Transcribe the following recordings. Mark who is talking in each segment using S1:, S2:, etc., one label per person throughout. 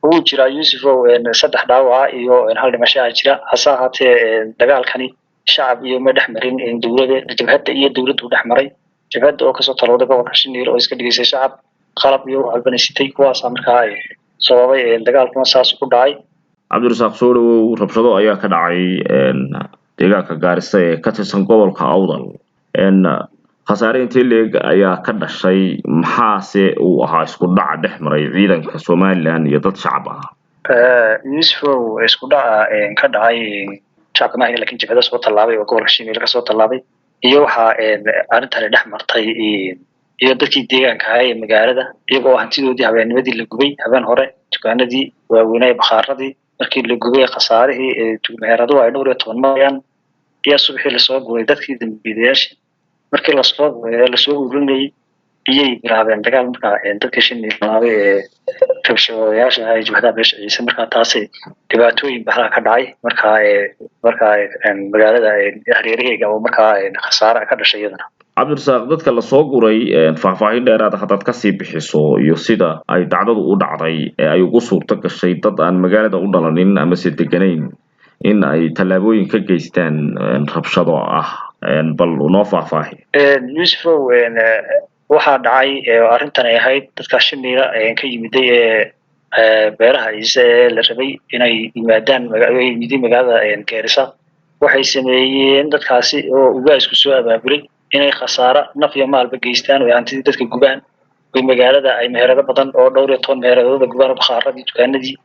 S1: wuu jiraa Yuusuf oo saddex dhaawac iyo hal dhimasho ah jira hase ahaatee dagaalkani shacab iyo ma dhexmarin dowladda jabhadda iyo dowladdu dhexmaray jabhadda oo kasoo talowday gobolka Shabeelle oo iska dhigaysay shacab qalab iyo albanisitay kuwaas markaa ay sababay dagaalkuna saas ku dhacay.
S2: Cabdirasaaq soo dhawow rabshado ayaa ka dhacay deegaanka Gaarisa ee ka tirsan gobolka Awdal khasaare intii leeg ayaa ka dhashay maxaase uu ahaa isku dhac dhexmaray ciidanka Soomaaliland iyo dad shacab ah.
S1: Yuusuf isku dhac ka dhacay shacabka laakiin jabhadda soo tallaabay oo gobolka Shabeelle ka soo tallaabay iyo waxa arrintan dhexmartay iyo dadkii deegaanka ah ee magaalada iyagoo hantidoodii habeennimadii la gubay habeen hore dukaanadii waaweynay bakhaarradii markii la gubay khasaarihii meheradu ay dhowr iyo 10 milyan iyo subaxii la soo gubay dadkii dambiilayaasha markii la soo ururinayay iyay bilaabeen dagaal markaa dadka Shabeelle rabshadayaasha ay jabhadda beesha ciise markaa taasi dhibaatooyin badan ka dhacay markaa magaalada hareeraheega oo markaa khasaare ka dhashay iyadana.
S2: Cabdirasaaq dadka la soo guray faahfaahin dheeraad ah hadad ka sii bixiso iyo sida ay dhacdadu u dhacday ee ay ugu suurto gashay dad aan magaalada u dhalanin ama si deganayn in ay tallaabooyin ka geystaan rabshado ah bal noo faahfaahin.
S1: Yuusuf waxa dhacay arrintan ay ahayd dadka Shabeelle ka yimiday beeraha ciise la rabay inay yimaadaan magaalada Gaarisa waxay sameeyeen dadkaasi oo ugaasku soo abaabulay inay khasaare naf iyo maalba geystaan oo hantidii dadka gubaan oo magaalada ay meherado badan oo dhowr iyo 10 meheradooda gubaan bakhaarradii dukaanadii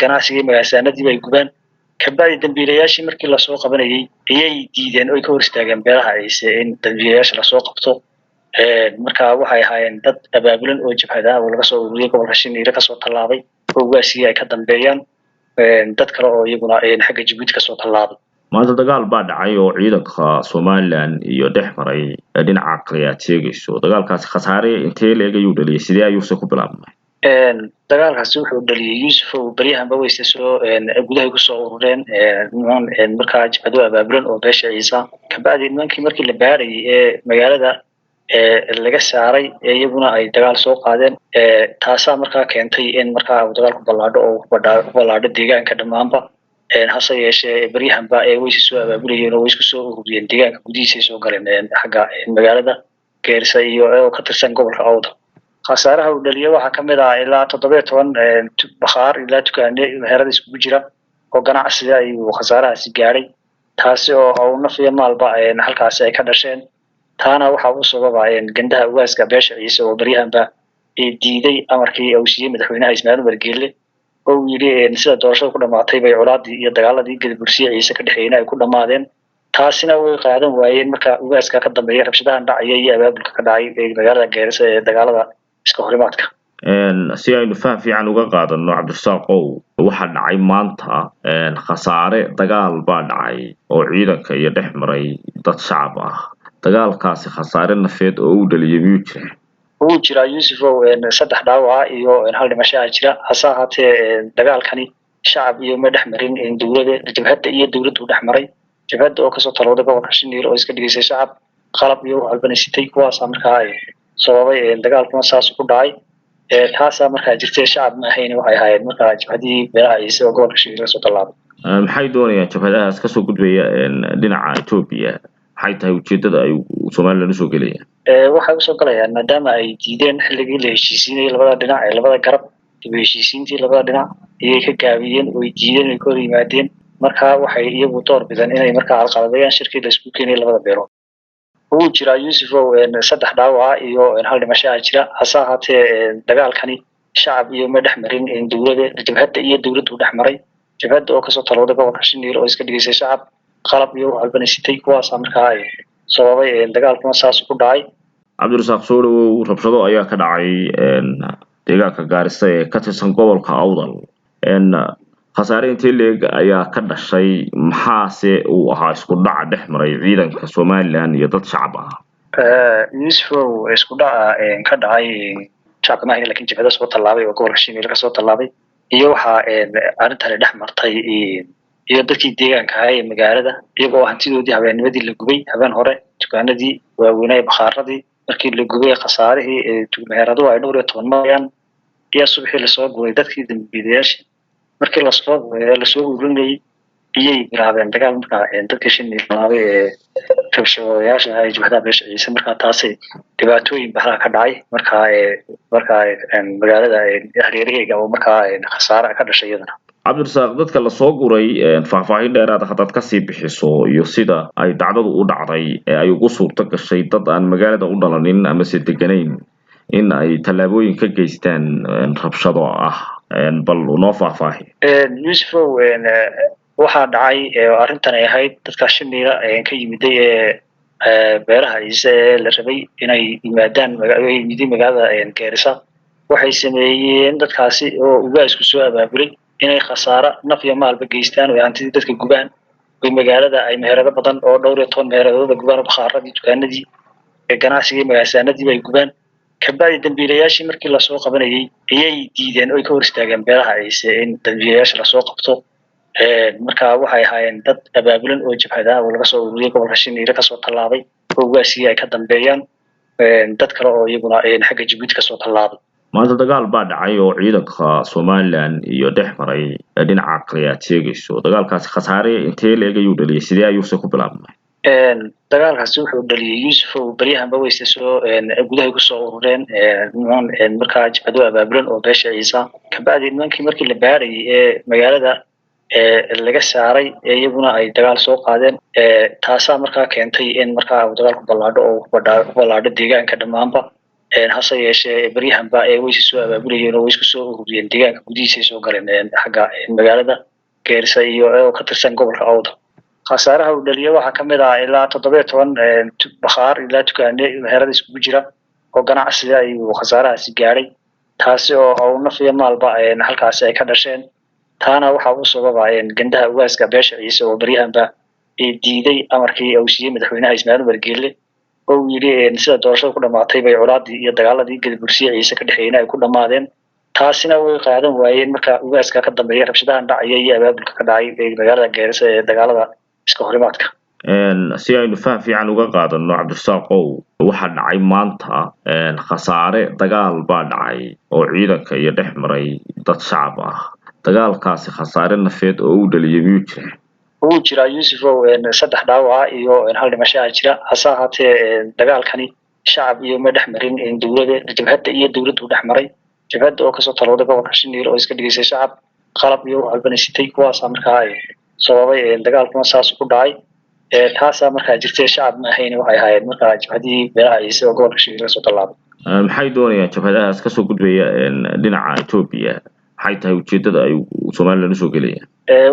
S1: ganacsiga magaaladaanadii ay gubaan kabacdi dambiilayaashii markii la soo qabanayay ayay diideen oo ay ka hor istaageen beeraha ciise in dambiilayaasha la soo qabto markaa waxay ahaayeen dad abaabulan oo jabhadaha oo laga soo ururiyay gobolka Shabeelle ka soo tallaabay oo ugaasiga ay ka dambeeyaan dad kale oo iyaguna xagga Djibouti ka soo tallaabay.
S2: maanta dagaal baa dhacay oo ciidanka Soomaaliland iyo dhexmaray dhinaca kale sheegayso dagaalkaas khasaare intee leeg ayuu dhaliyay sidee ayuu ku bilaabmay.
S1: dagaalkaasi wuxuu dhaliyay Yuusuf oo bariyahanba waysta soo gudaha ku soo urureen markaa jabhado abaabulan oo beesha ciise kabacdi markii la baaray magaalada laga saaray iyaguna ay dagaal soo qaadeen taasa markaa keentay in markaa dagaalku ballaadho oo ballaadho deegaanka dhamaanba hase yeeshee bariyahanba way soo abaabulayeen oo way isku soo ururiyeen deegaanka gudihiisa soo galeen xagga magaalada Gaarisa iyo ka tirsan gobolka Awdal. khasaaraha uu dhaliyay waxa kamid ah ilaa 17 bakhaar ilaa dukaanada meherada isku jira oo ganacsiga iyo khasaarahaasi gaaray taasi oo naf iyo maalba halkaas ay ka dhasheen taana waxa uu sababay gandaha ugaaska beesha ciise oo bariyahanba diiday amarkii uu siiyay madaxweynaha Ismaaciil Umar Geelle oo yiri sida doorashada ku dhamaatay bay colaadii iyo dagaaladii Galbursiga ciise ka dhaxeeyay ay ku dhamaadeen taasina way qaadan waayeen marka ugaaska ka dambeeyay rabshadahan dhacay iyo abaabulka ka dhacay magaalada Gaarisa ee dagaalada iska horimaadka.
S2: si aynu faham fiican uga qaadano Cabdirasaaq waxa dhacay maanta khasaare dagaal baa dhacay oo ciidanka iyo dhexmaray dad shacab ah dagaalkaasi khasaare nafeed oo uu dhaliyay
S1: wuu jiraa Yuusuf oo saddex dhaawac iyo hal dhimasho ah jira hase ahaatee dagaalkani shacab iyo ma dhexmarin dowladda jabhadda iyo dowladdu dhexmaray jabhadda oo kasoo talowday gobolka Shabeelle oo iska dhigaysay shacab qalab iyo albanisitay kuwaas markaa ay sababay dagaalkuna saas ku dhacay taasa markaa jirtay shacab ma ahayn waxay ahaayeen markaa jabhadii beeraha ciise oo gobolka Shabeelle soo tallaabay.
S2: maxay doonayaan jabhadahaas ka soo gudbaya dhinaca Itoobiya maxay tahay ujeedada ay Soomaaliland soo galayaan.
S1: waxay u soo galayaan maadaama ay diideen xilligii la heshiisiinay labada dhinac ee labada garab dib u heshiisiintii labada dhinac ayay ka gaabiyeen oo diideen ay ka yimaadeen markaa waxay iyagu door bideen inay markaa alqaladayaan shirkii la isku keenay labada beerood. wuu jiraa Yuusuf oo saddex dhaawac iyo hal dhimasho ah jira hase ahaatee dagaalkani shacab iyo ma dhexmarin dowladda jabhadda iyo dowladdu dhexmaray jabhadda oo kasoo talowday gobolka Shabeelle oo iska dhigaysay shacab qalab iyo albanisitay kuwaas markaa ay sababay dagaalkuna saas ku dhacay.
S2: Cabdirasaaq soo dhawow rabshado ayaa ka dhacay deegaanka Gaarisa ee ka tirsan gobolka Awdal khasaare intii leeg ayaa ka dhashay maxaase uu ahaa isku dhac dhexmaray ciidanka Soomaaliland iyo dad shacab ah.
S1: Yuusuf isku dhac ka dhacay shacabka laakiin jabhadda soo tallaabay oo gobolka Shabeelle ka soo tallaabay iyo waxa arrintan dhexmartay iyo dadkii deegaanka ah ee magaalada iyagoo hantidoodii habeennimadii la gubay habeen hore dukaanadii waaweynay bakhaarradii markii la gubay khasaarihii meheradu ay dhowr iyo 10 milyan iyo subaxii lasoo guray dadkii dambiilayaasha markii lasoo ururinayay iyay bilaabeen dagaal markaa dadka Shinil bilaabay rabshadayaasha ay jooxda beesha ciise markaa taasay dhibaatooyin badan ka dhacay markaa magaalada hareerahayga oo markaa khasaare ka dhashay iyadana
S2: cabdirasaaq dadka la soo guray faahfaahin dheeraad ah haddaad kasii bixiso iyo sida ay dhacdadu u dhacday ee ay ugu suurto gashay dad aan magaalada u dhalanin ama se deganayn in ay tallaabooyin ka geystaan rabshado ah bal noo faahfaahi
S1: yusufow waxaa dhacay arrintan ay ahayd dadka Shinila ka yimiday beeraha ciise la rabay inay yimaadaan magaalada Gaarisa waxay sameeyeen dadkaasi oo ugaasku soo abaabulay inay khasaare naf iyo maalba geystaan oo hantidii dadka gubaan way magaalada ay meherado badan oo dhowr iyo 10 meheradooda gubaan bakhaarradii dukaanadii ganacsiga magaaladaanadii bay gubaan kabacdi dambiilayaashii markii la soo qabanayay ayay diideen oo ka hor istaageen beeraha ciise in dambiilayaasha la soo qabto markaa waxay ahaayeen dad abaabulan oo jabhada oo laga soo ururiyay gobolka Shinil ka soo tallaabay oo ugaasii ay ka dambeeyaan dad kale oo iyaguna xagga Djibouti ka soo tallaabay
S2: maanta dagaal baa dhacay oo ciidanka Somaliland iyo dhexmaray dhinaca aqriyaad sheegayso dagaalkaasi khasaare intee leeg ayuu dhaliyay sidee ayuu ku bilaabmay
S1: dagaalkaasi wuxuu dhaliyay Yusuf oo baryahanba waysta soo gudaha ku soo urureen markaa jabhada abaabulan oo beesha ciise kabacdi markii la baarayay magaalada laga saaray iyaguna ay dagaal soo qaadeen taasa markaa keentay in markaa uu dagaalku ballaadho oo ku ballaadho deegaanka dhamaanba hase yeeshee baryahanba way soo abaabulayeen oo way isku soo ururiyeen deegaanka gudihiisa soo galeen xagga magaalada Gaarisa iyo ka tirsan gobolka Awdal khasaaraha uu dhaliyay waxa kamid ah ilaa 17 bakhaar ilaa dukaane meherada isku jira oo ganacsiga iyo khasaarahaasi gaaray taasi oo naf iyo maalba halkaas ay ka dhasheen taana waxa uu sababay gandaha ugaaska beesha ciise oo baryahanba diiday amarkii uu siiyay madaxweynaha Ismaaciil Umar Geelle oo yiri sida doorashada ku dhamaatay bay colaadii iyo dagaaladii Galbursiga ciise ka dhaxeeyay ay ku dhamaadeen taasina way qaadan waayeen marka ugaaska ka dambeeyay rabshadahan dhacay iyo abaabulka ka dhacay magaalada Gaarisa ee dagaalada iska horimaadka
S2: si aynu faham fiican uga qaadano cabdirasaaqow waxa dhacay maanta khasaare dagaal baa dhacay oo ciidanka iyo dhexmaray dad shacab ah dagaalkaasi khasaare nafeed oo uu dhaliyay miyuu
S1: jira Yusuf oo 3 dhaawac iyo hal dhimasho jira hase ahaatee dagaalkani shacab iyo ma dhexmarin dawladda jabhadda iyo dawladdu dhexmaray jabhadda oo ka soo talowday gobolka Shinil oo iska dhigisay shacab qalab iyo albanisitay kuwaas markaa ay sababay dagaalkuna saas ku dhacay taasa markaa jirtay shacab ma ahayn waxay ahaayeen markaa jabhadii beeraha ciise oo gobolka Shinil soo tallaabay
S2: maxay doonayaan jabhadahaas ka soo gudbaya dhinaca Ethiopia maxay tahay ujeedada ay Soomaaliland soo galayaan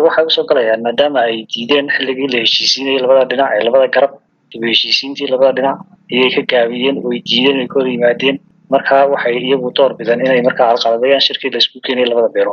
S1: waxay u soo galayaan maadaama ay diideen xilligii la heshiisiinay labada dhinac ee labada garab dib u heshiisiintii labada dhinac ayay ka gaabiyeen oo diideen ay ka hor yimaadeen markaa waxay iyagu door bidaan inay markaa alqaladayaan shirkii la isku keenay labada beelood